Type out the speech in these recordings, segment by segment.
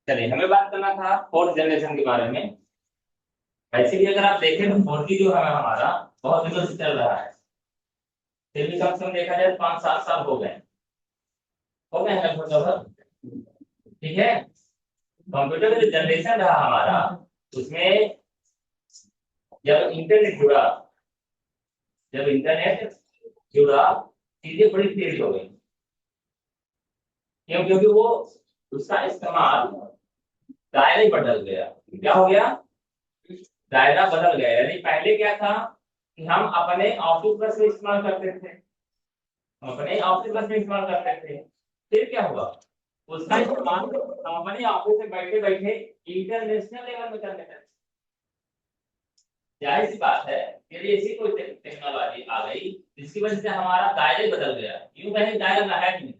चलिए, हमें बात करना था फोर्थ जनरेशन के बारे में। वैसे भी अगर आप देखें तो 4G जो है हमारा बहुत दिनों से चल रहा है। फिर भी कम से कम देखा जाए 5-7 साल हो गए हैं लगभग लगभग। ठीक है। कंप्यूटर का जो जनरेशन रहा हमारा, उसमें जब इंटरनेट जुड़ा जब इंटरनेट जुड़ा चीजें बड़ी तेज हो गई। क्यों? क्योंकि वो उसका इस्तेमाल दायरा ही बदल गया। क्या हो गया? दायरा बदल गया। यानी पहले क्या था कि हम अपने ऑफिस बस में इस्तेमाल करते थे। हम अपने ऑफिस बस में इस्तेमाल करते थे। फिर क्या हुआ? उसका इस्तेमाल हम अपने ऑफिस में बैठे बैठे इंटरनेशनल लेवल में करने लगे। जाहिर सी बात है कि ऐसी कोई टेक्नोलॉजी आ गई जिसकी वजह से हमारा दायरा ही बदल गया। यूं कहीं दायरा रहा ही नहीं,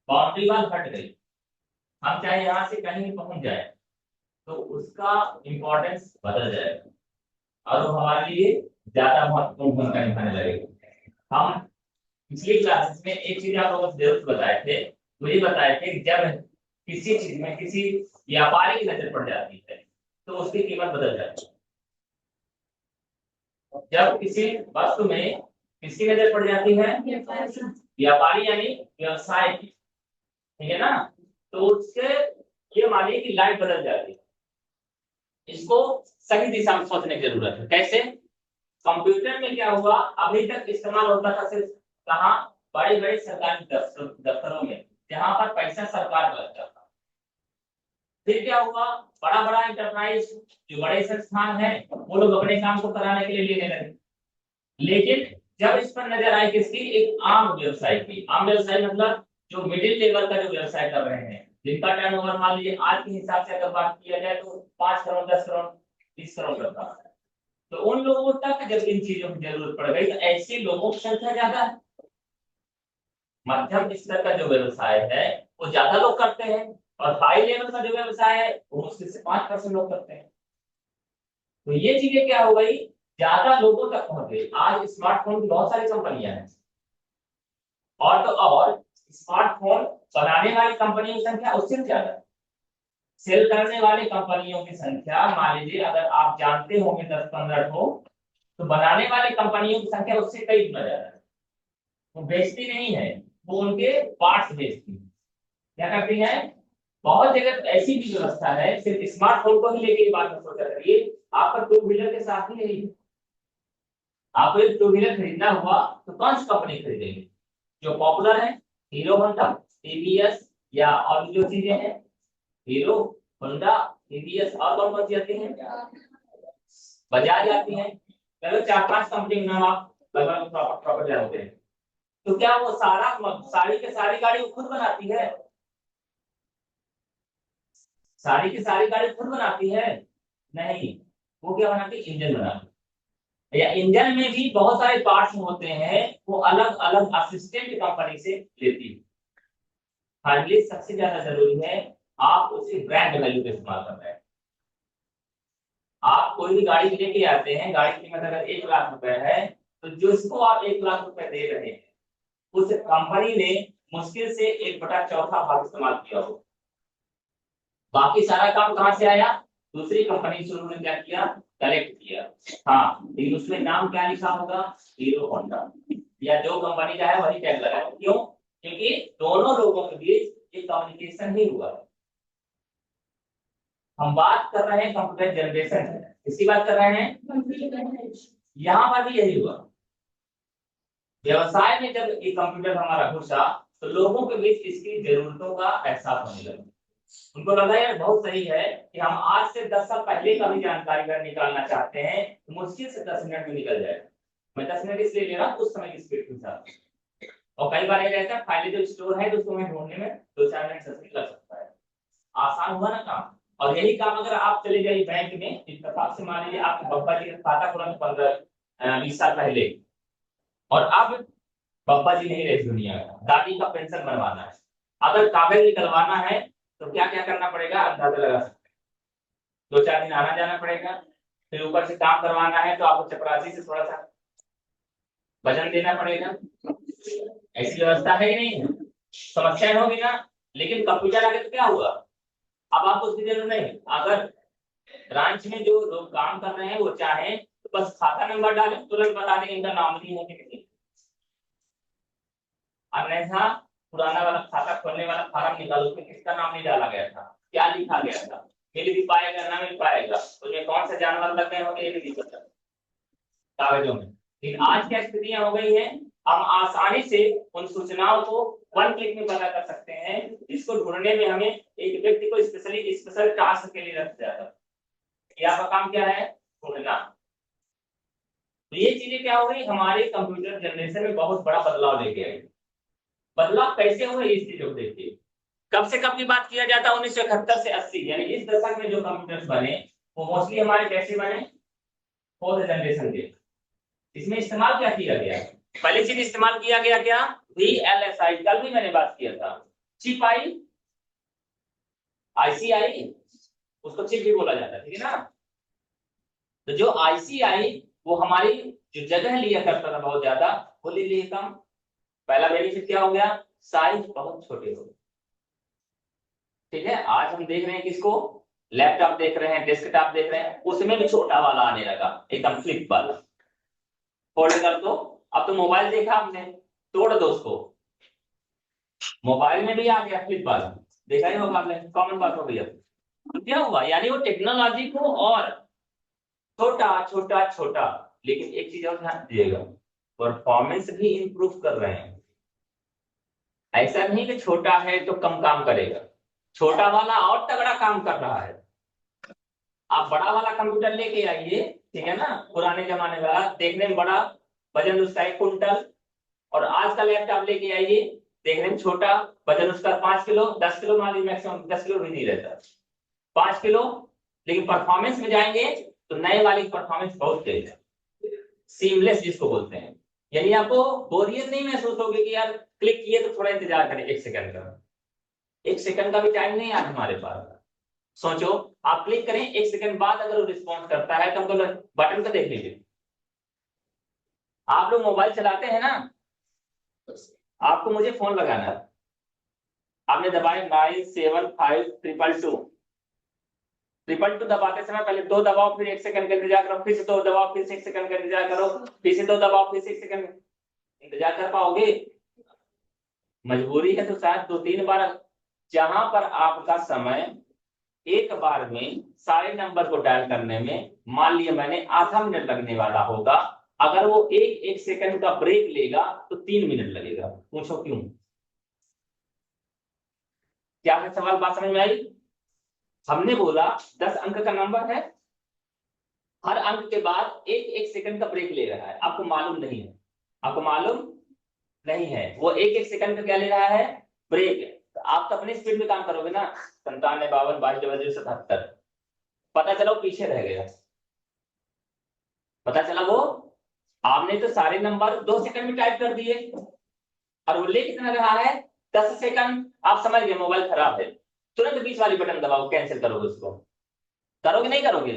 बाउंड्री वाल हट गई। हम चाहे यहाँ से कहीं भी पहुंच जाए तो उसका इम्पोर्टेंस बदल जाएगा और वो हमारे लिए ज्यादा महत्वपूर्ण भूमिका निभाने लगेगा। हम पिछली क्लासेस में एक चीज आप लोगों को जरूर बताए थे, वो ये बताए थे कि जब किसी चीज में किसी व्यापारी की नजर पड़ जाती है तो उसकी कीमत बदल जाती है। जब किसी वस्तु में किसकी नजर पड़ जाती है? व्यापारी यानी व्यवसाय की। ठीक है ना? तो उससे ये मानिए कि लाइफ बदल जाती है। इसको सही दिशा में सोचने की जरूरत है। कैसे? कंप्यूटर में क्या हुआ, अभी तक इस्तेमाल होता था सिर्फ कहाँ? बड़े बड़े सरकारी दफ्तरों में, जहां पर पैसा सरकार का लगता था। फिर क्या हुआ? बड़ा बड़ा इंटरप्राइज, जो बड़े संस्थान है, वो लोग अपने काम को कराने के लिए लेने लगे। लेकिन जब इस पर नजर आई किसकी? एक आम व्यवसाय की। आम व्यवसाय मतलब जो मिडिल लेवल का जो व्यवसाय कर रहे हैं, जिनका टर्नओवर मान लीजिए आज के हिसाब से अगर बात किया जाए तो 5 करोड़, 10 करोड़, 20 करोड़ का। तो उन लोगों तक जब इन चीजों की जरूरत पड़ गई तो ऐसे लोगों की संख्या ज्यादा है। मध्यम स्तर का जो व्यवसाय है वो ज्यादा लोग करते हैं, और हाई लेवल का जो व्यवसाय है वो मुश्किल से 5% लोग करते हैं। तो ये चीजें क्या हो गई? ज्यादा लोगों तक पहुंच गई। आज स्मार्टफोन की बहुत सारी कंपनियां हैं, और तो और स्मार्टफोन बनाने वाली कंपनियों की संख्या उससे भी ज्यादा है। सेल करने वाली कंपनियों की संख्या मान लीजिए अगर आप जानते होंगे 10-15 को, तो बनाने वाली कंपनियों की संख्या उससे कई गुना ज्यादा है। वो बेचती नहीं है, वो उनके पार्ट्स बेचती है। क्या करती है? बहुत जगह तो ऐसी भी व्यवस्था है, सिर्फ स्मार्टफोन को ही लेके बात मत सोचा करिए। आपका टू व्हीलर के साथ ही नहीं, आपको एक टू व्हीलर खरीदना हुआ तो कौन सी कंपनी खरीदेंगे? जो पॉपुलर है, हीरो होंडा, टीवीएस, या और जो चीजें हैं, हीरो होंडा, टीवीएस, और कौन कौन सी आती हैं? बजाज आती है। चलो 4-5 कंपनी के नाम आप लगभग प्रॉपर प्रॉपर जानते हैं। तो क्या वो सारी के सारी गाड़ी वो खुद बनाती है? सारी की सारी गाड़ी खुद बनाती है? नहीं। वो क्या बनाती है? इंजन बनाती है। या इंजन में भी बहुत सारे पार्ट्स होते हैं, वो अलग अलग असिस्टेंट कंपनी से लेती है। फाइनली सबसे ज्यादा जरूरी है, आप उसी ब्रांड वैल्यू का इस्तेमाल कर रहे हैं। आप कोई भी गाड़ी लेके आते हैं, गाड़ी की कीमत अगर 1 लाख रुपए है, तो जो इसको आप 1 लाख रुपए दे रहे हैं, उस कंपनी ने मुश्किल से 1/4 भाग इस्तेमाल किया हो। बाकी सारा काम कहाँ से आया? दूसरी कंपनी से उन्होंने क्या किया? कलेक्ट किया। हाँ, लेकिन उसमें नाम क्या लिखा होगा? Hero Honda. या जो कंपनी का है वही टैग लगाया। क्यों? क्योंकि दोनों लोगों के बीच एक कम्युनिकेशन ही हुआ। हम बात कर रहे हैं कंप्यूटर जनरेशन की, किसकी बात कर रहे हैं? यहाँ पर भी यही हुआ। व्यवसाय में जब ये कंप्यूटर हमारा घुसा तो लोगों के बीच इसकी जरूरतों का एहसास होने लगा। उनको लगा यार बहुत सही है कि हम आज से 10 साल पहले का भी जानकारी अगर निकालना चाहते हैं तो मुश्किल से 10 मिनट में निकल जाएगा। मैं 10 मिनट इसलिए ले रहा हूँ उस समय की स्पीड के साथ। और कई बार ये रहता है फाइलें जो स्टोर है तो उसको मैं ढूंढने में 2-4 मिनट से लग सकता है। आसान हुआ ना काम। और यही काम अगर आप चले जाइए बैंक में, इत्तेफाक से मान लीजिए आपके बब्बा जी का खाता खुला 15-20 साल पहले, और अब बब्बा जी नहीं रहे इस दुनिया में, दादी का पेंशन बनवाना है, अगर कागज निकलवाना है तो क्या क्या करना पड़ेगा अंदाजा लगा सकते हैं। 2-4 दिन आना जाना पड़ेगा। फिर ऊपर से काम करवाना है तो आपको चपरासी से थोड़ा सा वजन देना पड़ेगा। ऐसी व्यवस्था है ही नहीं, समस्या होगी ना। लेकिन कंप्यूटर आगे तो क्या हुआ? अब आपको उसकी जरूरत नहीं, अगर ब्रांच में जो लोग काम कर रहे हैं वो चाहे तो बस खाता नंबर डालें, तुरंत बता दें इनका नॉमिनी है कि नहीं। अन्यथा पुराना वाला खाता खोलने वाला फार्म निकालो, उसमें किसका नाम नहीं डाला गया था, क्या लिखा गया था, मिल भी पाएगा ना मिल पाएगा, उसमें कौन सा जानवर लग गए होंगे ये भी नहीं पता कागजों में। लेकिन आज क्या स्थितियां हो गई है, हम आसानी से उन सूचनाओं को वन क्लिक में पता कर सकते हैं, जिसको ढूंढने में हमें एक व्यक्ति को स्पेशल टास्क के लिए रख जाता है। ये आपका काम क्या है, ढूंढना। तो ये चीजें क्या हो गई, हमारे कंप्यूटर जनरेशन में बहुत बड़ा बदलाव लेके आई। बदलाव कैसे हुए इस चीजों को देखिए। कब से कब की बात किया जाता है, 1971 से 80, यानी इस दशक में जो कंप्यूटर्स बने वो मोस्टली हमारे कैसे बने, फोर्थ जनरेशन के। इसमें इस्तेमाल क्या किया गया, पहली चीज इस्तेमाल किया गया क्या, VLSI, कल भी मैंने बात किया था। चिप आई, आईसी आई, उसको चिप भी बोला जाता है, ठीक है ना। तो जो आईसी आई वो हमारी जो जगह लिया करता था बहुत ज्यादा, वो ले लिए कम। पहला बेनिफिट क्या हो गया, साइज बहुत छोटे हो गए। ठीक है, आज हम देख रहे हैं किसको, लैपटॉप देख रहे हैं, डेस्कटॉप देख रहे हैं, उसमें भी छोटा वाला आने लगा, एकदम फ्लिप वाला, फोल्ड कर दो। अब तो मोबाइल देखा आपने, तोड़ दो उसको, मोबाइल में भी आ गया फ्लिप वाला, देखा ही होगा आपने, कॉमन बात हो गई। अब तो क्या हुआ, यानी वो टेक्नोलॉजी को और छोटा छोटा छोटा, लेकिन एक चीज और ध्यान दीजिएगा, परफॉर्मेंस भी इंप्रूव कर रहे हैं। ऐसा नहीं कि छोटा है तो कम काम करेगा, छोटा वाला और तगड़ा काम कर रहा है। आप बड़ा वाला कंप्यूटर लेके आइए, ठीक है ना, पुराने जमाने वाला, देखने में बड़ा, वजन उसका 1 कुंटल, और आज का लैपटॉप लेके आइए, देखने में छोटा, वजन उसका 5 किलो, 10 किलो, मान लीजिए मैक्सिमम 10 किलो भी नहीं रहता, 5 किलो, लेकिन परफॉर्मेंस में जाएंगे तो नए वाली परफॉर्मेंस बहुत तेज है, सीमलेस जिसको बोलते हैं। यानी आपको बोरियत नहीं महसूस होगी कि यार क्लिक किए तो थोड़ा इंतजार करें 1 सेकंड का, 1 सेकंड का भी टाइम नहीं है आज हमारे पास। सोचो, आप क्लिक करें 1 सेकंड बाद अगर वो रिस्पॉन्स करता है तो हमको बटन को देख लीजिए। आप लोग मोबाइल चलाते हैं ना, आपको मुझे फोन लगाना है, आपने दबाए 9752222, 222 दबाते समय पहले 2 दबाओ, फिर 1 सेकंड का इंतजार करो, फिर से 2 दबाओ, फिर से 1 सेकंड का इंतजार करो, फिर से 2 दबाओ, फिर से 1 सेकंड इंतजार कर पाओगे, मजबूरी है तो शायद 2-3 बार। जहां पर आपका समय एक बार में सारे नंबर को डायल करने में मान लिया मैंने आधा मिनट लगने वाला होगा, अगर वो एक एक सेकंड का ब्रेक लेगा तो 3 मिनट लगेगा। पूछो क्यों, क्या है सवाल, बात समझ में आई। हमने बोला 10 अंक का नंबर है, हर अंक के बाद एक एक सेकंड का ब्रेक ले रहा है, आपको मालूम नहीं है, आपको मालूम नहीं है, वो एक एक सेकंड का क्या ले रहा है, ब्रेक। तो आप तो अपनी स्पीड में काम करोगे ना, 97 52 22 77, पता चला वो पीछे रह गया, पता चला वो, आपने तो सारे नंबर 2 सेकंड में टाइप कर दिए, और वो ले कितना रहा है, 10 सेकंड। आप समझ गए मोबाइल खराब है, तुरंत बीच वाली बटन दबाओ, कैंसिल करोगे उसको, करोगे नहीं करोगे,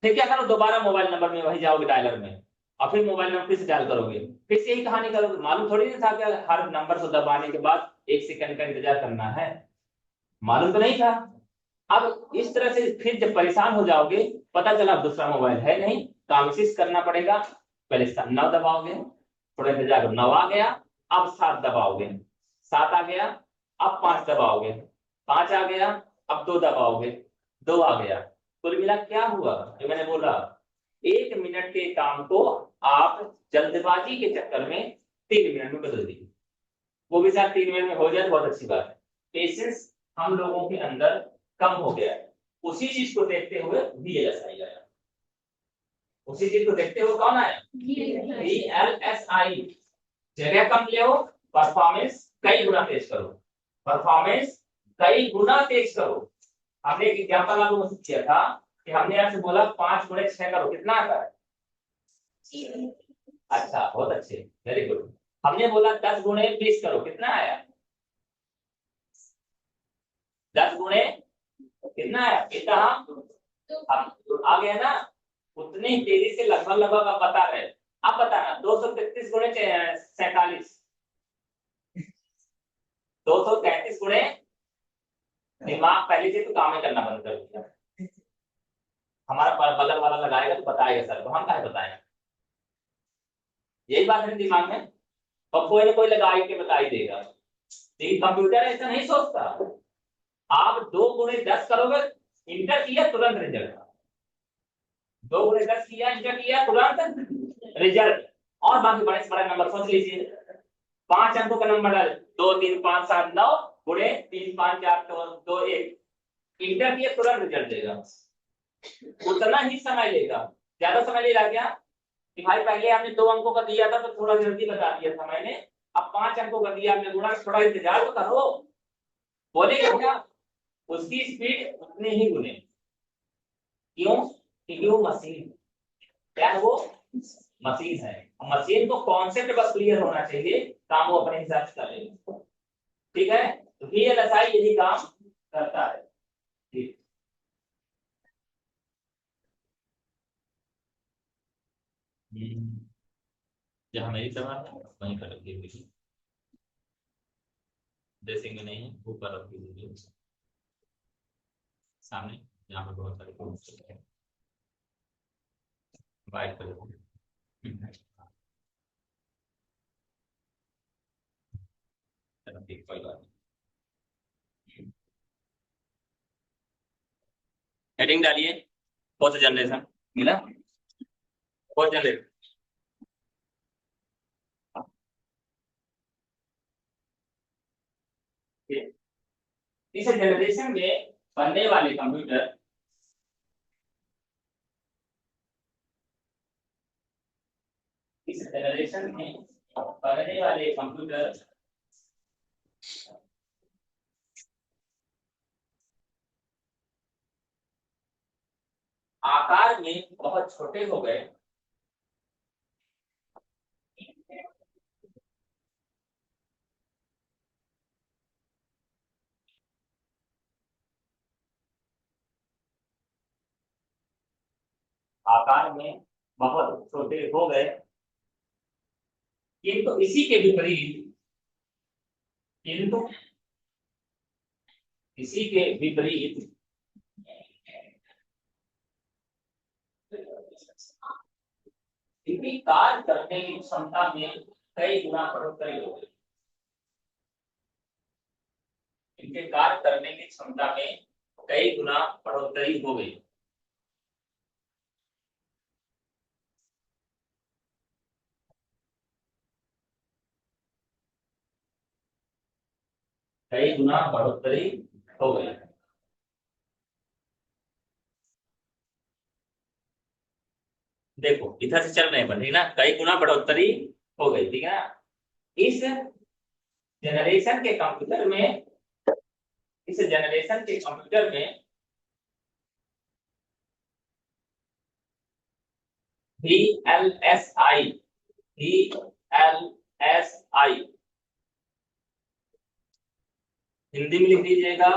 फिर क्या करो, दोबारा मोबाइल नंबर में वही जाओगे डायलर में, और फिर मोबाइल नंबर फिर से डायल करोगे, फिर से यही कहानी करोगे। मालूम थोड़ी नहीं था कि हर नंबर को दबाने के बाद 1 सेकंड का इंतजार करना है, मालूम तो नहीं था। अब इस तरह से फिर जब परेशान हो जाओगे, पता चला दूसरा मोबाइल है नहीं, कोशिश करना पड़ेगा, पहले 9 दबाओगे, थोड़ा इंतजार करो, 9 आ गया, अब 7 दबाओगे, 7 आ गया, अब 5 दबाओगे, 5 आ गया, अब 2 दबाओगे, 2 आ गया। कुल मिला क्या हुआ, जो मैंने बोला, 1 मिनट के काम को आप जल्दबाजी के चक्कर में 3 मिनट में बदल दीजिए, वो भी शायद 3 मिनट में हो जाए, बहुत अच्छी बात है। पेशेंस हम लोगों के अंदर कम हो गया है, उसी चीज को देखते हुए VLSI आया, उसी चीज को देखते हुए कौन आया, VLSI। जगह कम ले, परफॉर्मेंस कई गुना तेज करो, परफॉर्मेंस कई गुना तेज करो। हमने एक एग्जांपल आपको किया था कि हमने आपसे बोला 5 गुणे 6 करो, कितना आता है, अच्छा बहुत अच्छे, वेरी गुड। हमने बोला 10 गुणे 20 करो, कितना आया, 10 गुणे कितना आया, कितना, अब आ गया ना, उतनी तेजी से लगभग लगभग आप बता रहे, अब बताना 233 गुणे 47, 233 गुणे, दिमाग पहले से तो काम ही करना बंद कर दिया। हमारा बगल वाला लगाएगा तो बताएगा सर, तो हम क्या बताएं, यही बात है दिमाग में, और कोई ना कोई लगा के बता ही देगा। लेकिन कंप्यूटर ऐसा नहीं सोचता। आप 2 × 10 करोगे, इंटर किया तुरंत रिजल्ट, 2 × 10 किया, इंटर किया तुरंत रिजल्ट। और बाकी बड़े से बड़ा नंबर सोच लीजिए, 5 अंकों का नंबर है, 2 3 5 7 9 गुणे 3 5 4 2 1, इंटर किया तुरंत रिजल्ट देगा। उतना ही समय लेगा, ज्यादा समय ले रहा क्या कि भाई पहले आपने 2 अंकों का दिया था तो थोड़ा जल्दी बता दिया था मैंने, अब 5 अंकों का दिया आपने, गुणा, थोड़ा इंतजार तो करो, बोलेगा क्या, उसकी स्पीड उतनी ही गुने। क्यों? क्योंकि वो मशीन, क्या है वो, मशीन है। मशीन को कॉन्सेप्ट बस क्लियर होना चाहिए, काम वो अपने हिसाब से करेगा। ठीक है, तो VLSI यही काम करता है। ठीक, जहाँ मेरी सवाल है वहीं पर रखी हुई, देखेंगे नहीं, ऊपर रखी हुई है सामने, यहाँ पे बहुत सारे कॉन्सेप्ट है वाइट कलर। ठीक, कोई बात नहीं, हेडिंग डालिए, फोर्थ जनरेशन मिला, फोर्थ जनरेशन। इस जनरेशन में बनने वाले कंप्यूटर, इस जनरेशन में बनने वाले कंप्यूटर आकार में बहुत छोटे हो गए, आकार में बहुत छोटे हो गए, किंतु इसी के विपरीत, किंतु इसी के विपरीत इनकी कार्य करने की क्षमता में कई गुना बढ़ोतरी हो गई, इनके कार्य करने की क्षमता में कई गुना बढ़ोतरी हो गई। कई गुना बढ़ोतरी हो गई। देखो इधर से चल रहे हैं, ठीक ना, कई गुना बढ़ोतरी हो गई, ठीक है ना। इस जनरेशन के कंप्यूटर में, इस जनरेशन के कंप्यूटर में VLSI, VLSI हिंदी में लिख दीजिएगा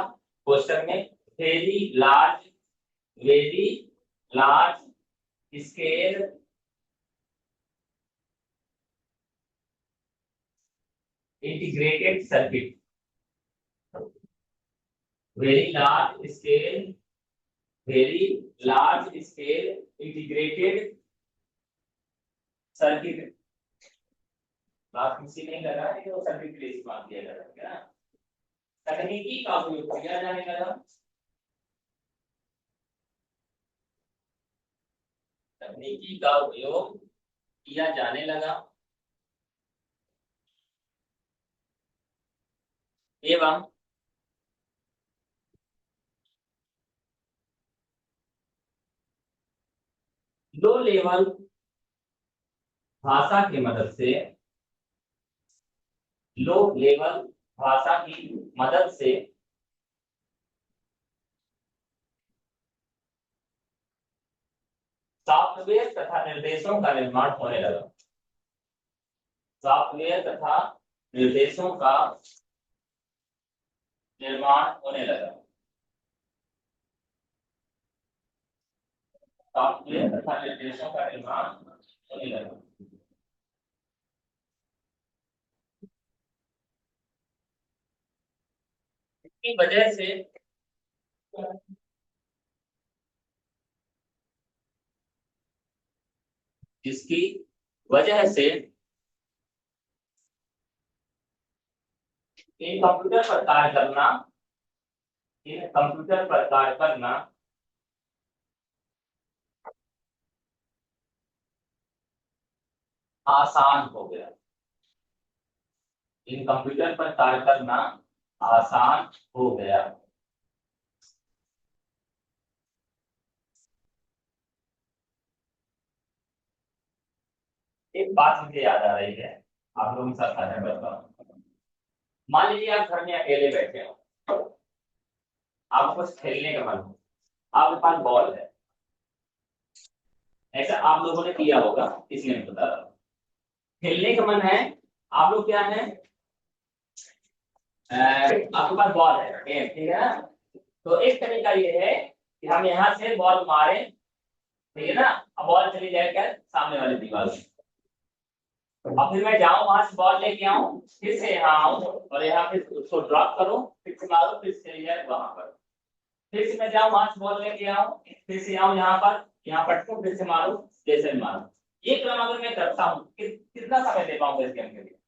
क्वेश्चन में, very large, very large scale integrated circuit, very large scale, very large scale integrated circuit. बात किसी नहीं कर रहा है, तो सर्किट के लिए इस्तेमाल किया जा रहा है ना। तकनीकी का उपयोग किया जाने लगा, तकनीकी का उपयोग किया जाने लगा, एवं लो लेवल भाषा की मदद से, लो लेवल भाषा की मदद से सॉफ्टवेयर तथा निर्देशों का निर्माण होने लगा, सॉफ्टवेयर तथा निर्देशों का निर्माण होने लगा, सॉफ्टवेयर तथा निर्देशों का निर्माण होने लगा। इसकी वजह से जिसकी वजह से इन कंप्यूटर पर कार्य करना, इन कंप्यूटर पर कार्य करना आसान हो गया, इन कंप्यूटर पर कार्य करना आसान हो गया। एक बात मुझे याद आ रही है, आप लोगों के साथ साझा करता हूँ। मान लीजिए आप घर में अकेले बैठे हो, आपको कुछ खेलने का मन हो, आपके पास बॉल है, ऐसा आप लोगों ने किया होगा इसलिए मैं बता रहा हूँ। खेलने का मन है, आप लोग क्या है, आपके पास बॉल है, ठीक है ना। तो एक तरीका ये है कि हम यहाँ से बॉल मारे, ठीक है ना, अब बॉल चली जाए क्या सामने वाली दीवार में, अब फिर मैं जाऊं वहां से बॉल लेके आऊं, फिर से यहाँ आऊं और यहाँ फिर उसको ड्रॉप करूं, फिर से मारूं, फिर से चली जाए वहां पर, फिर से मैं जाऊं वहां से बॉल लेके आऊं, फिर से आऊं यहाँ पटकूं, फिर से मारूं, जैसे भी मारूं। ये क्रम अगर मैं करता हूँ कितना समय दे पाऊंगा इस गेम के लिए,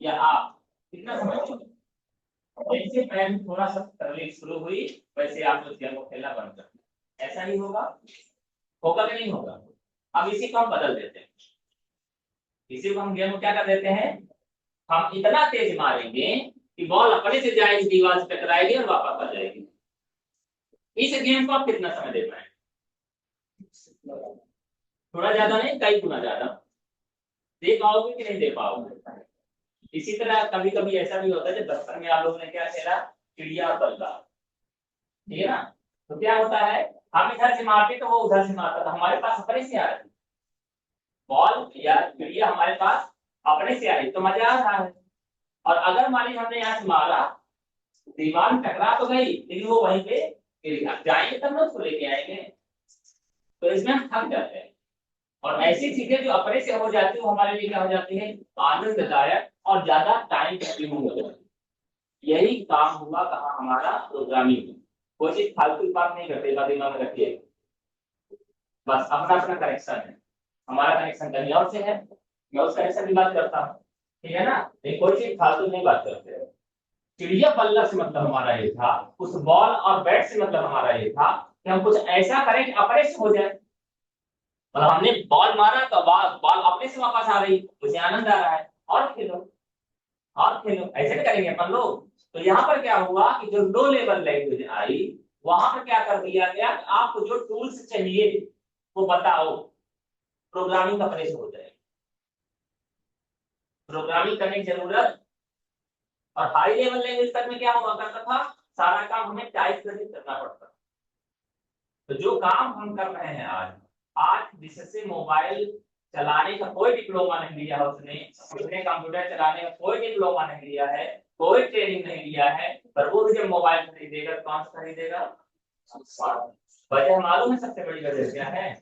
या आप कितना समय दोगे? जैसे मैं थोड़ा सा तरलीक शुरू हुई, वैसे आप उस गेम को खेलना बंद कर दें। ऐसा ही होगा, होगा कि नहीं होगा? अब इसी को हम बदल देते हैं, इसी को हम गेम को क्या कर देते हैं, हम इतना तेज मारेंगे कि बॉल अपने से जाएगी, दीवार से टकराएगी और वापस आ जाएगी। इस गेम को आप कितना समय दे पाएंगे? थोड़ा ज्यादा नहीं, कई गुना ज्यादा दे पाओगे कि नहीं दे पाओगे? इसी तरह कभी कभी ऐसा भी होता है, जब बचपन में आप लोगों ने क्या खेला, चिड़िया और बल्ला, ठीक है ना। तो क्या होता है, हम इधर से मारते तो वो उधर से मारता था, हमारे पास अपने से आ रही बॉल या चिड़िया, हमारे पास अपने से आ रही, तो मजा आ रहा है। और अगर मान लीजिए हमने यहाँ से मारा, दीवार में टकरा तो गई, लेकिन वो वहीं पे गिर गया। जाएंगे तब ना उसको लेके आएंगे, तो इसमें हम थक जाते हैं। और ऐसी चीजें जो अपने से हो जाती है वो हमारे लिए क्या हो जाती है, आनंददायक और ज्यादा टाइम कंज्यूमिंग हो जाती है। यही काम हुआ कहा हमारा प्रोग्रामिंग में। कोई चीज फालतू की बात नहीं करते, बात दिमाग में रखिए, बस अपना अपना कनेक्शन है, हमारा कनेक्शन कहीं और से है, मैं उस कनेक्शन की बात करता हूँ, ठीक है ना। लेकिन कोई चीज फालतू नहीं बात करते हैं। चिड़िया बल्ला से मतलब हमारा ये था, उस बॉल और बैट से मतलब हमारा ये था कि हम कुछ ऐसा करें कि अपने से हो जाए। मतलब हमने बॉल मारा तो बॉल अपने से वापस आ रही, मुझे आनंद आ रहा है, और खेलो, और खेलो, ऐसे भी करेंगे अपन लोग। तो यहाँ पर क्या हुआ कि जो लो लेवल लैंग्वेज आई, वहां पर क्या कर दिया गया कि आपको जो टूल्स चाहिए वो बताओ, प्रोग्रामिंग अपने से हो जाए, प्रोग्रामिंग करने की जरूरत। और हाई लेवल लैंग्वेज तक में क्या हुआ करता था, सारा काम हमें टाइप करके करना पड़ता। तो जो काम हम कर रहे हैं आज, आज जिससे मोबाइल चलाने का कोई डिप्लोमा नहीं लिया है उसने, उसने कंप्यूटर चलाने का कोई डिप्लोमा नहीं लिया है, कोई ट्रेनिंग नहीं लिया है, पर वो भी जब मोबाइल खरीदेगा तो कौन सा खरीदेगा? वजह मालूम है सबसे बड़ी वजह क्या है?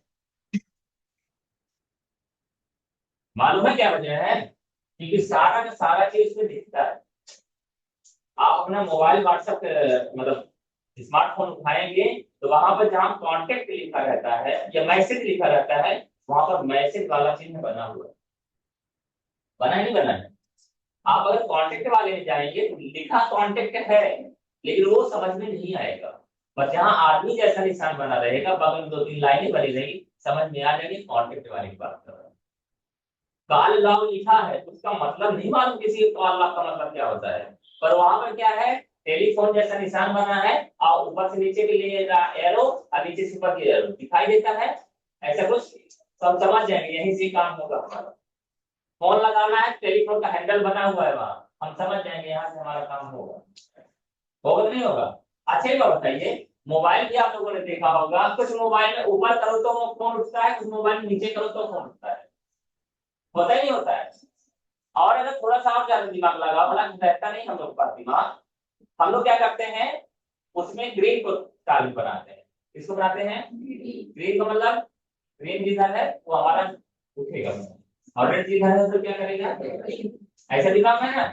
मालूम है क्या वजह है? क्योंकि सारा का सारा चीज उसमें दिखता है। आप अपना मोबाइल व्हाट्सएप मतलब स्मार्टफोन उठाएंगे, तो वहां पर जहां कांटेक्ट लिखा रहता है या मैसेज लिखा रहता है, वहां पर मैसेज वाला चिन्ह बना हुआ है, बना नहीं बना है? आप अगर कांटेक्ट वाले में जाएंगे तो लिखा कांटेक्ट है, लेकिन वो समझ में नहीं आएगा। पर जहां आदमी जैसा निशान बना रहेगा, बगल में दो तीन लाइनें बनी रहेगी, समझ में आ जाएगी कांटेक्ट वाले की बात कर रहे हैं। काल लॉग लिखा है, उसका मतलब नहीं मालूम किसी को काल लॉग का मतलब क्या होता है, पर वहां पर क्या है, टेलीफोन जैसा निशान बना है, और ऊपर से नीचे के लिए एरो और नीचे से ऊपर की एरो दिखाई देता है, ऐसा कुछ सब समझ जाएंगे, यहीं से काम होगा हमारा। फोन लगाना है, टेलीफोन का हैंडल बना हुआ है वहां, हम समझ जाएंगे यहाँ से हमारा काम होगा, होगा नहीं होगा? अच्छा ये बताइए, मोबाइल भी आप लोगों ने देखा होगा, कुछ मोबाइल में ऊपर करो तो वो फोन उठता है, कुछ मोबाइल में नीचे करो तो फोन उठता है, होता ही नहीं होता है? और अगर थोड़ा सा और ज्यादा दिमाग लगा, बड़ा रहता नहीं हम लोग का दिमाग, हम लोग क्या करते हैं, उसमें ग्रीन को तालिब बनाते हैं। इसको बनाते हैं ग्रीन का मतलब, ग्रीन जिधर है वो हमारा उठेगा, और रेड जिधर है तो क्या करेगा, ऐसा दिमाग है ना।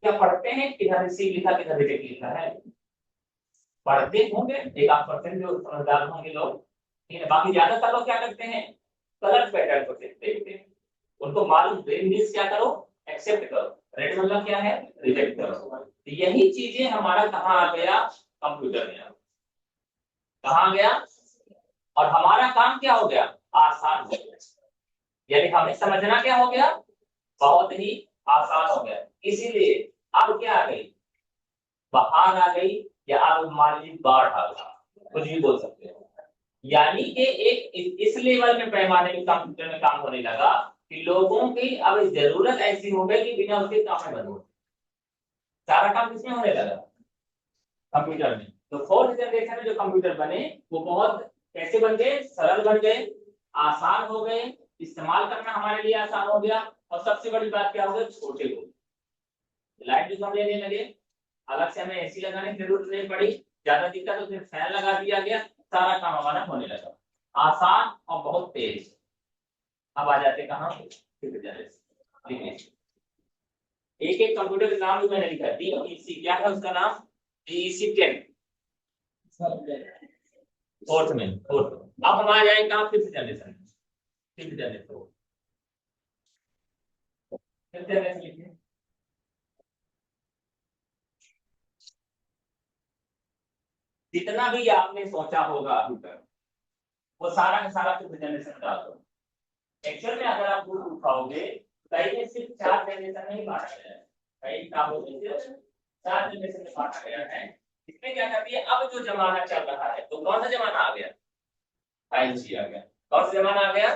क्या पढ़ते हैं किधर सी लिखा किधर रिजेक्ट लिखा है? पढ़ते होंगे, 1-8% जो समझदार होंगे लोग, ठीक है, बाकी ज्यादातर लोग क्या करते हैं, कलर पैटर्न को देखते हैं, उनको मालूम रेड मीन्स क्या करो, एक्सेप्ट करो, रेड मतलब क्या है, रिजेक्ट करो। तो यही चीजें हमारा कहाँ आ गया, कंप्यूटर में कहाँ आ गया, और हमारा काम क्या हो गया, आसान हो गया, यानी हमें समझना क्या हो गया, बहुत ही आसान हो गया। इसीलिए अब क्या आ गई, बाहर आ गई, या अब मान लीजिए बाढ़ आ गई, कुछ भी बोल सकते हो, यानी कि एक इस लेवल में पैमाने में कंप्यूटर में काम होने लगा कि लोगों की अब जरूरत ऐसी हो गई कि बिना उसके काम में बंद हो, सारा काम किसमें होने लगा, कंप्यूटर में। तो फोर्थ जनरेशन में जो कंप्यूटर बने वो बहुत कैसे बन गए, सरल बन गए, आसान हो गए, इस्तेमाल करना हमारे लिए आसान हो गया, और सबसे बड़ी बात क्या हो गई, छोटे हो गए, लाइट भी कम लेने लगे, अलग से हमें एसी लगाने की जरूरत नहीं पड़ी, ज्यादा दिक्कत तो फिर फैन लगा दिया गया, सारा काम हमारा होने लगा, आसान और बहुत तेज। अब आ जाते कहाँ, एक एक कंप्यूटर का नाम भी मैंने लिखा, डीईसी क्या है उसका नाम, डीईसी 10, फोर्थ में, फोर्थ। अब हम आ जाएंगे कहाँ, fifth generation, fifth generation, fifth generation लिखिए। जितना भी आपने सोचा होगा अभी तक वो सारा का सारा फिफ्थ जनरेशन डाल दो। एक्चुअल में अगर आप बुक उठाओगे कहीं में सिर्फ 4 जनरेशन में ही बांटा गया है, कई किताबों में सिर्फ 4 जनरेशन में बांटा गया है। इसमें क्या करती है, अब जो जमाना चल रहा है तो कौन सा जमाना आ गया, 5G आ गया, कौन सा जमाना आ गया,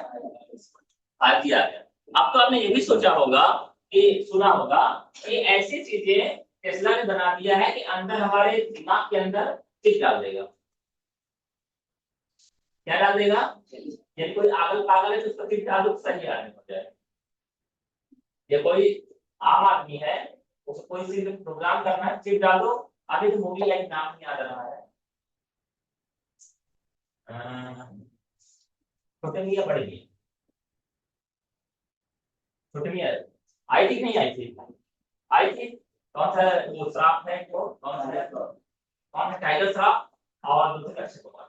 5G आ गया। अब तो आपने ये भी सोचा होगा कि सुना होगा कि ऐसी चीजें टेस्ला ने बना दिया है कि अंदर हमारे दिमाग के अंदर चिप डाल देगा, क्या डाल देगा, यदि कोई आगल पागल है तो उसको चिप डाल दो, सही आदमी हो जाए, या कोई आम आदमी है उसको कोई सी प्रोग्राम करना है, चिप डाल दो। अभी तो मूवी लाइक नाम नहीं आ रहा है, छोटे मियां बड़े मियां, छोटे मियां आई थी, नहीं आई थी, आई थी, कौन सा वो श्राप है, वो कौन सा है, कौन है, टाइगर श्राफ और दूसरे अक्षय कुमार।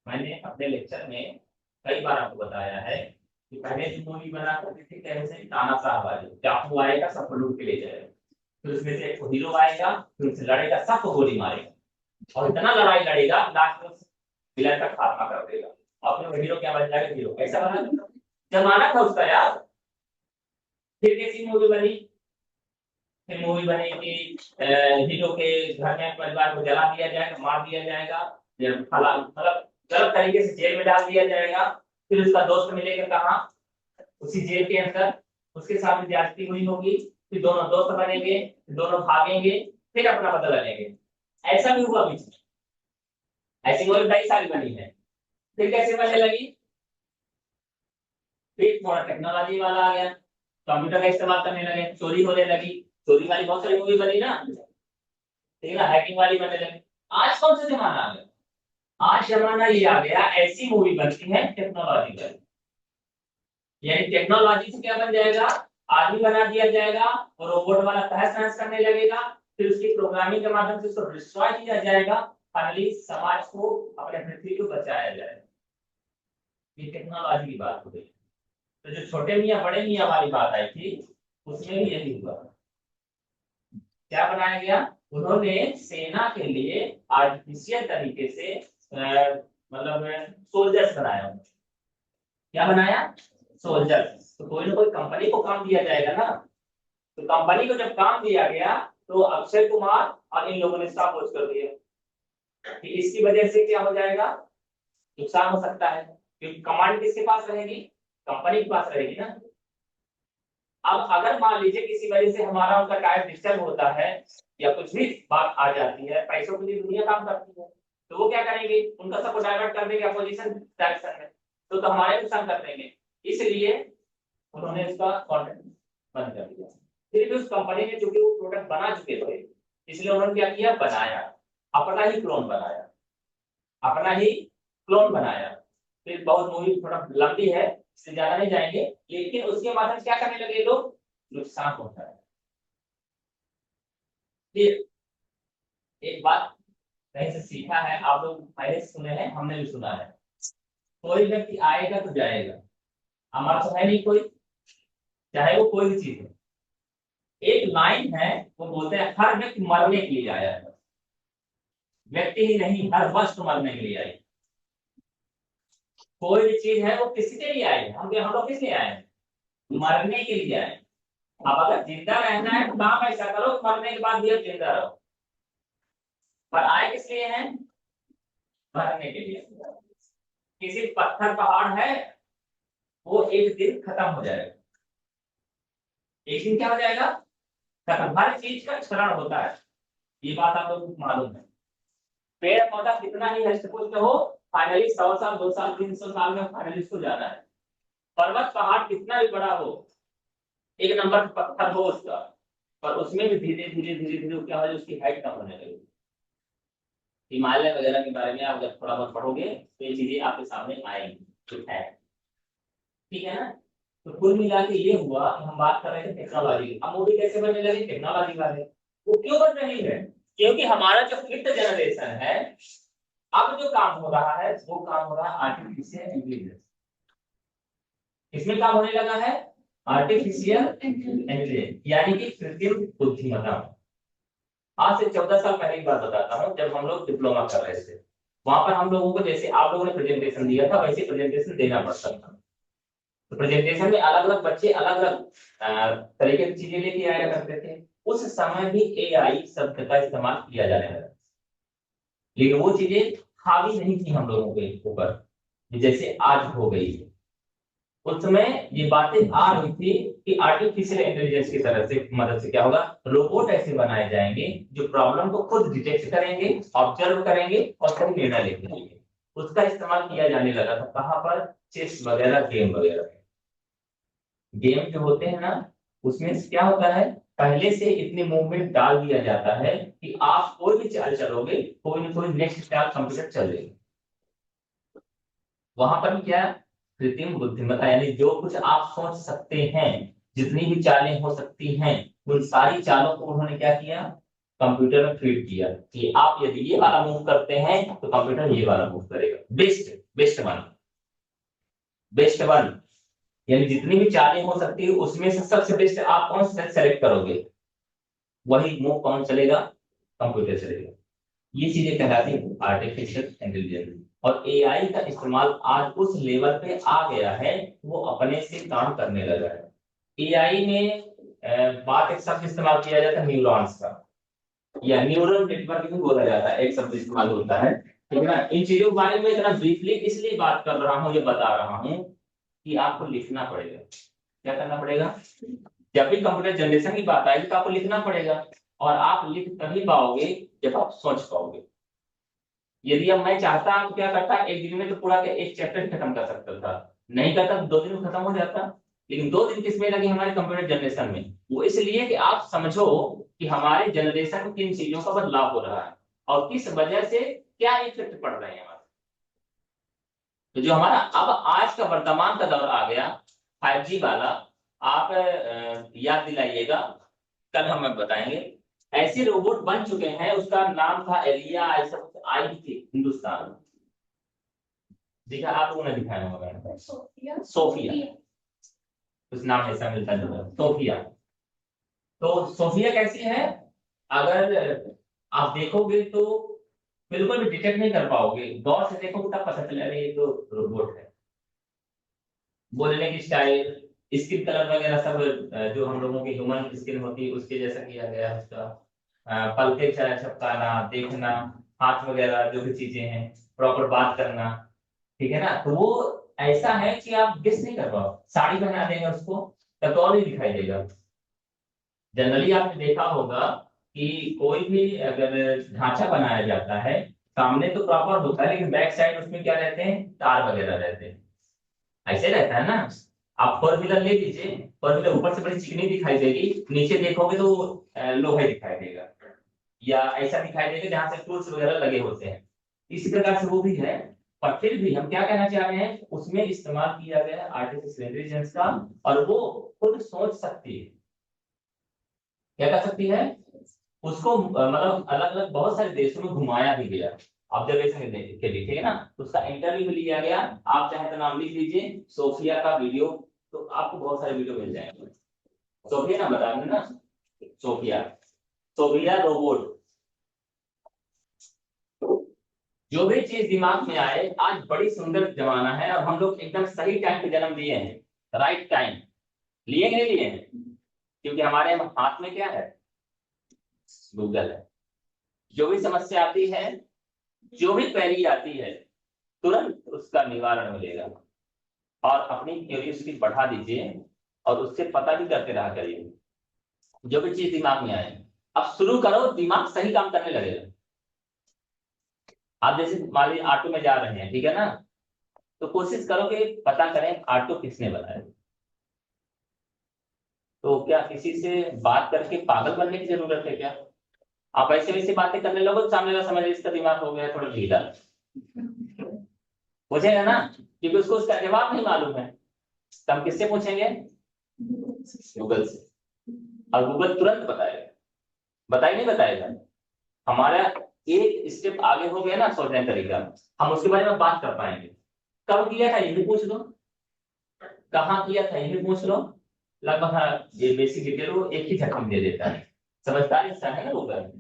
मैंने अपने लेक्चर में कई बार आपको बताया है कि पहले जो मूवी बना करती थी कैसे, ताना साहब वाली, चाकू आएगा सबको लूट के ले जाएगा, फिर उसमें से एक हीरो आएगा, फिर उससे लड़ेगा, सबको गोली मारेगा, और इतना लड़ाई लड़ेगा लास्ट में विलन का खात्मा कर देगा, और फिर हीरो क्या बन जाएगा, हीरो कैसा बना, जमाना था उसका यार। फिर कैसी मूवी बनी, फिर मूवी बनी कि हीरो के घर में परिवार को जला दिया जाएगा, मार दिया जाएगा, मतलब गलत तरीके से जेल में डाल दिया जाएगा, फिर उसका दोस्त मिलेगा कहाँ, उसी जेल के अंदर, उसके साथ ज्यादती हुई होगी, फिर दोनों दोस्त बनेंगे, दोनों भागेंगे, फिर अपना बदला लेंगे, ऐसा भी हुआ बीच में, ऐसी मूवी कई सारी बनी है। फिर कैसे बनने लगी, फिर थोड़ा टेक्नोलॉजी वाला आ गया, कंप्यूटर का इस्तेमाल करने लगे, चोरी होने लगी, चोरी वाली बहुत सारी मूवी बनी ना, ठीक है ना, हैकिंग वाली बनने लगी। आज कौन सा जमाना आ गया, आज जमाना ये आ गया ऐसी मूवी बनती है टेक्नोलॉजी पर, यानी टेक्नोलॉजी से क्या बन जाएगा, आदमी बना दिया जाएगा और रोबोट वाला तहस नहस करने लगेगा, फिर उसकी प्रोग्रामिंग के माध्यम से उसको डिस्ट्रॉय किया जाएगा, फाइनली समाज को, अपने पृथ्वी को बचाया जाएगा। ये टेक्नोलॉजी की बात हो गई। तो जो छोटे मियाँ बड़े मियाँ वाली बात आई थी उसमें भी यही हुआ, क्या बनाया गया, उन्होंने सेना के लिए आर्टिफिशियल तरीके से मतलब सोल्जर्स बनाया, क्या बनाया, सोल्जर। तो कोई ना कोई कंपनी को काम दिया जाएगा ना, तो कंपनी को जब काम दिया गया तो अक्षय कुमार और इन लोगों ने स्टॉप वॉच कर दिया कि इसकी वजह से क्या हो जाएगा, नुकसान हो सकता है, क्योंकि कमांड किसके पास रहेगी, कंपनी के पास रहेगी ना। अब अगर मान लीजिए किसी वजह से हमारा उनका टायर डिस्टर्ब होता है या कुछ भी बात आ जाती है, पैसों के लिए दुनिया काम करती है, तो वो क्या करेंगे, उनका सबको डाइवर्ट कर देंगे अपोजिशन डायरेक्शन में, तो हमारे नुकसान कर देंगे, इसलिए उन्होंने इसका कॉन्ट्रैक्ट बंद कर दिया। फिर भी उस कंपनी ने चूंकि वो प्रोडक्ट बना चुके थे, इसलिए उन्होंने क्या किया, बनाया, अपना ही क्लोन बनाया, अपना ही क्लोन बनाया। फिर बहुत मूवी थोड़ा लंबी है, इससे ज्यादा नहीं जाएंगे, लेकिन उसके माध्यम से क्या करने लगे लोग, नुकसान होता है। ये एक बात कहीं से सीखा है, आप लोग पहले सुने हैं, हमने भी सुना है, कोई व्यक्ति आएगा तो जाएगा, हमारा तो है नहीं कोई, चाहे वो कोई भी चीज है। एक लाइन है, वो बोलते हैं हर व्यक्ति मरने के लिए आया है, व्यक्ति ही नहीं हर वस्तु मरने के लिए आई। कोई भी चीज है वो किसी के लिए आई है, हम लोग किस लिए आए हैं? मरने के लिए आए। अब अगर जिंदा रहना है तो काम ऐसा करो, मरने के बाद भी आप जिंदा रहो। पर आए किस लिए हैं? मरने के लिए। किसी पत्थर पहाड़ है, वो एक दिन खत्म हो जाएगा, एक दिन क्या हो जाएगा? खत्म। हर चीज का क्षरण होता है, ये बात आप लोगों को मालूम है। पेड़ पौधा कितना ही हष्टपुष्ट हो, फाइनली 100 साल 2 साल 300 साल में फाइनली उसको जाना है। पर्वत पहाड़ कितना भी बड़ा हो, एक नंबर पत्थर हो उसका, पर उसमें भी धीरे धीरे धीरे धीरे क्या हो, उसकी हाइट कम होने लगेगी। हिमालय वगैरह के बारे में आप जब थोड़ा बहुत पढ़ोगे तो ये चीजें आपके सामने आएंगी, ठीक है ना। तो कुल मिला के ये हुआ कि हम बात कर रहे थे टेक्नोलॉजी की। अब मूवी कैसे बनने लगी? टेक्नोलॉजी वाले। वो क्यों बन रही है? क्योंकि हमारा जो फिफ्थ जनरेशन है, अब जो काम हो रहा है वो काम हो रहा है आर्टिफिशियल इंटेलिजेंस। किसमें काम होने लगा है? आर्टिफिशियल इंटेलिजेंस, यानी कि कृत्रिम बुद्धिमत्ता। आज से 14 साल पहले की बात बताता हूँ, जब हम लोग डिप्लोमा कर रहे थे, वहां पर हम लोगों को जैसे आप लोगों ने प्रेजेंटेशन दिया था वैसे प्रेजेंटेशन देना पड़ता था। तो प्रेजेंटेशन में अलग अलग बच्चे अलग अलग तरीके की चीजें लेके आया करते थे। उस समय भी एआई शब्द का इस्तेमाल किया जाने लगा, लेकिन वो चीजें हावी नहीं थी हम लोगों के ऊपर जैसे आज हो गई है। उस समय ये बातें आ रही थी कि आर्टिफिशियल इंटेलिजेंस की तरफ से मदद से क्या होगा, रोबोट ऐसे बनाए जाएंगे जो प्रॉब्लम को खुद डिटेक्ट करेंगे, ऑब्जर्व करेंगे और सही निर्णय लेंगे। उसका इस्तेमाल किया जाने लगा था कहाँ पर? चेस वगैरह, गेम वगैरह। गेम जो होते हैं ना, उसमें क्या होता है, पहले से इतनी मूवमेंट डाल दिया जाता है कि आप कोई भी चाल चलोगे, कोई ना कोई नेक्स्ट चाल कंप्यूटर चल लेगी। वहां पर भी क्या, कृत्रिम बुद्धिमत्ता, यानी जो कुछ आप सोच सकते हैं, जितनी भी चालें हो सकती हैं, उन सारी चालों को उन्होंने क्या किया, कंप्यूटर में फीड किया कि आप यदि ये वाला मूव करते हैं तो कंप्यूटर ये वाला मूव करेगा। Best best one, best one, यानी जितनी भी चालें हो सकती है उसमें से सबसे बेस्ट आप कौन सा सेलेक्ट करोगे, वही मूव कौन चलेगा, कंप्यूटर चलेगा। ये चीजें कहलाती है आर्टिफिशियल इंटेलिजेंस। और एआई का इस्तेमाल आज उस लेवल पे आ गया है, वो अपने से काम करने लगा है। एआई में बात एक शब्द इस्तेमाल किया जाता है न्यूरॉन्स का, या न्यूरल नेटवर्क भी बोला जाता है, एक शब्द इस्तेमाल होता है, ठीक है ना। इन चीजों के बारे में इतना ब्रीफली इसलिए बात कर रहा हूँ, ये बता रहा हूँ कि आपको लिखना पड़ेगा। क्या करना पड़ेगा? जब भी कंप्यूटर जनरेशन की बात आएगी तो आपको लिखना पड़ेगा, और आप लिख तभी पाओगे जब आप सोच पाओगे। यदि अब मैं चाहता तो क्या करता, एक दिन में तो पूरा का एक चैप्टर खत्म कर सकता था, नहीं करता तो 2 दिन में खत्म हो जाता। लेकिन 2 दिन किसमें लगे? हमारे कंप्यूटर जनरेशन में। वो इसलिए कि आप समझो कि हमारे जनरेशन में किन चीजों का बदलाव हो रहा है और किस वजह से क्या इफेक्ट पड़ रहे हैं हमारे। तो जो हमारा अब आज का वर्तमान का दौर आ गया 5G वाला, आप याद दिलाइएगा, कल हम बताएंगे। ऐसे रोबोट बन चुके हैं, उसका नाम था एलिया, ऐसा कुछ आई थी हिंदुस्तान में, देखा आप लोगों ने दिखाया होगा, सोफिया, उस नाम ऐसा मिलता जुलता सोफिया। तो सोफिया कैसी है? अगर आप देखोगे तो बिल्कुल भी डिटेक्ट नहीं कर पाओगे, गौर से देखोगे तब पता चलेगा ये तो रोबोट है। बोलने की स्टाइल, स्किन कलर वगैरह सब जो हम लोगों की ह्यूमन स्किन होती है उसके जैसा किया गया है उसका। पलके झपकाना, देखना, हाथ वगैरह जो भी चीजें हैं, प्रॉपर बात करना, ठीक है ना। तो वो ऐसा है कि आप गेस नहीं कर पाओ। साड़ी पहना देंगे उसको तब तो और नहीं दिखाई देगा। जनरली आपने देखा होगा कि कोई भी अगर ढांचा बनाया जाता है, सामने तो प्रॉपर होता है लेकिन बैक साइड उसमें क्या रहते हैं, तार वगैरह रहते हैं, ऐसे रहता है ना। आप फोर व्हीलर ले लीजिए, फोर व्हीलर ऊपर से बड़ी चिकनी दिखाई देगी, नीचे देखोगे तो लोहे दिखाई देगा, या ऐसा दिखाई देगा जहां से टूल्स वगैरह लगे होते हैं। इसी प्रकार से वो भी है। पर फिर भी हम क्या कहना चाह रहे हैं, उसमें इस्तेमाल किया गया आर्टिफिशियल इंटेलिजेंस का, और वो खुद सोच सकती है। क्या कर सकती है? उसको मतलब अलग अलग बहुत सारे देशों में घुमाया भी गया ऑब्जर्वेशन के लिए, ठीक है ना। उसका इंटरव्यू भी लिया गया। आप चाहे तो नाम लिख लीजिए, सोफिया का वीडियो, तो आपको बहुत सारे वीडियो मिल जाएंगे। सोफिया ना बता रहे ना, सोफिया, सोफिया रोबोट। जो भी चीज दिमाग में आए, आज बड़ी सुंदर जमाना है और हम लोग एकदम सही टाइम पे जन्म लिए हैं, राइट टाइम लिए नहीं लिए हैं, क्योंकि हमारे हाथ में क्या है, गूगल है। जो भी समस्या आती है, जो भी क्वेरी आती है, तुरंत उसका निवारण मिलेगा। और अपनी क्यूरियोसिटी बढ़ा दीजिए और उससे पता भी करते रहा करिए, जो भी चीज दिमाग में आए। अब शुरू करो, दिमाग सही काम करने लगेगा। आप जैसे मान लीजिए ऑटो में जा रहे हैं, ठीक है ना, तो कोशिश करो कि पता करें ऑटो किसने बनाया। तो क्या किसी से बात करके पागल बनने की जरूरत है क्या? आप ऐसे वैसे बातें करने लगो तो सामने वाला समझ इसका दिमाग हो गया थोड़ा ढीला, पूछेगा ना, क्योंकि उसको उसका जवाब नहीं मालूम है। तो हम किससे पूछेंगे? गूगल से। और गूगल तुरंत बताएगा, बताए नहीं बताएगा। हमारा एक स्टेप आगे हो गया ना सोचने का तरीका, हम उसके बारे में बात कर पाएंगे। कब किया था ये भी पूछ लो, कहाँ किया था ये भी पूछ लो, लगभग हाँ, ये बेसिक डिटेल वो एक ही झटके में दे देता है। समझदार इंसान है ना गूगल।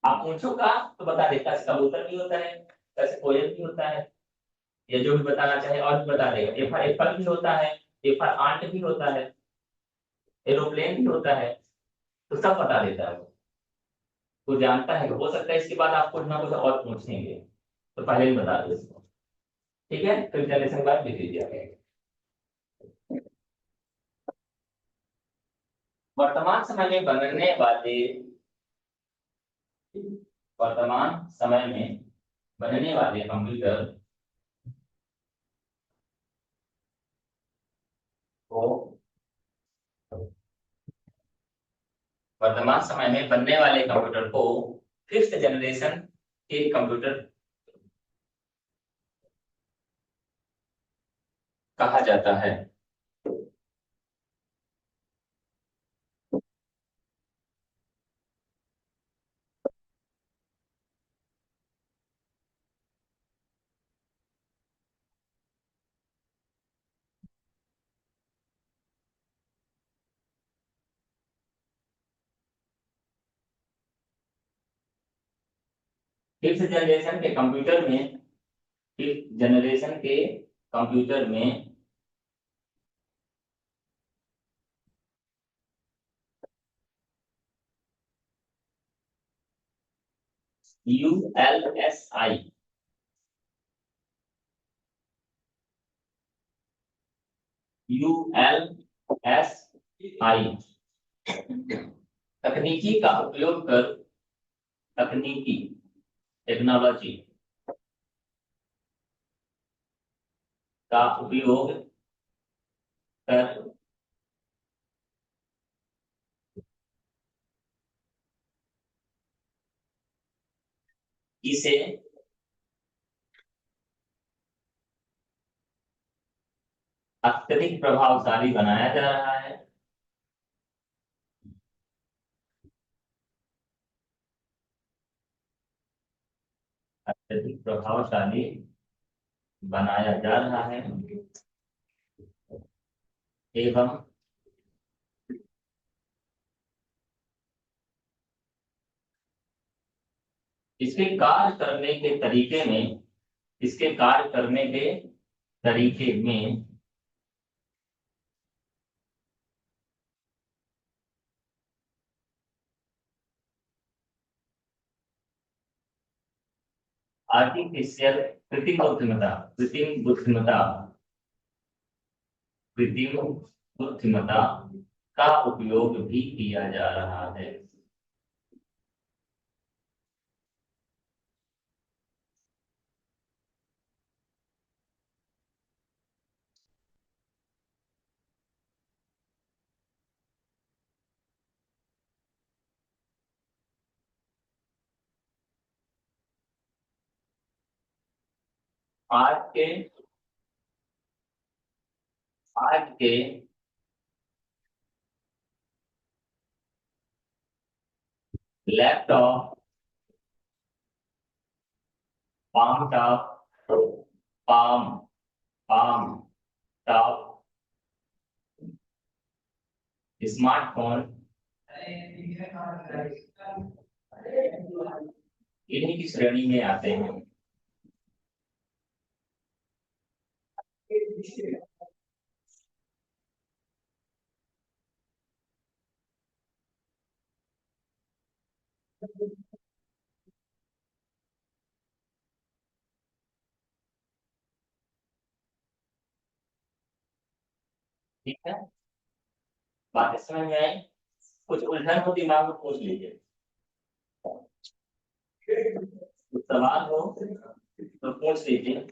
आप पूछोगा तो बता देता है, कबूतर भी होता है, कैसे कोयल भी होता है, या जो भी बताना चाहे और भी बता देगा। एफर एप्पल भी होता है, एफर आंट भी होता है, एरोप्लेन भी होता है, तो सब बता देता है वो। तो जानता है, हो सकता है इसके बाद आप कुछ ना कुछ और पूछेंगे, तो पहले ही बता दो इसको। ठीक है, फिर जनरेशन के बाद लिख लीजिए आगे। वर्तमान समय में बनने वाले, वर्तमान समय में बनने वाले कंप्यूटर को, वर्तमान समय में बनने वाले कंप्यूटर को फिफ्थ जनरेशन के कंप्यूटर कहा जाता है। फिफ्थ जनरेशन के कंप्यूटर में, फिफ्थ जनरेशन के कंप्यूटर में ULSI, ULSI तकनीकी का उपयोग कर, तकनीकी, टेक्नोलॉजी का उपयोग कर इसे अत्यधिक प्रभावशाली बनाया जा रहा है। अत्यधिक प्रभावशाली बनाया जा रहा है एवं इसके कार्य करने के तरीके में, इसके कार्य करने के तरीके में आर्टिफिशियल, कृत्रिम बुद्धिमत्ता, कृत्रिम बुद्धिमत्ता, कृत्रिम बुद्धिमत्ता का उपयोग भी किया जा रहा है। आज के, आज के laptop, palm top, palm top, smartphone, इन्हीं की श्रेणी में आते हैं। ठीक है, बातें समझ में आई? कुछ उलझन हो दिमाग में पूछ लीजिए, कुछ सवाल हो तो पूछ लीजिए।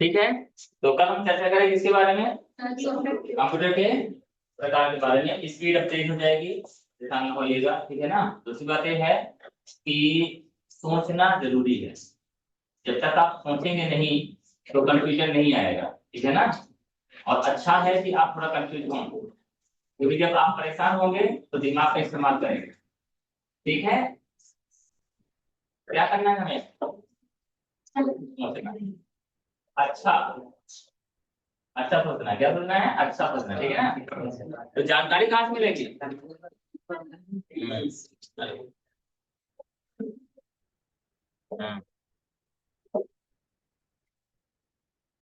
ठीक है, तो कल हम चर्चा करेंगे इसके बारे में, कंप्यूटर के प्रकार के बारे में। स्पीड अब तेज हो जाएगी, ध्यान रखिएगा, ठीक है ना। दूसरी बात यह है कि सोचना जरूरी है, जब तक आप सोचेंगे नहीं तो कंफ्यूजन नहीं आएगा, ठीक है ना। और अच्छा है कि आप थोड़ा कंफ्यूज हों, क्योंकि जब आप परेशान होंगे तो दिमाग का इस्तेमाल करेंगे, ठीक है। क्या करना है हमें? सोचना। अच्छा, अच्छा सोचना, क्या सोचना है? अच्छा सोचना, ठीक है ना। तो जानकारी कहाँ से मिलेगी? हम्म,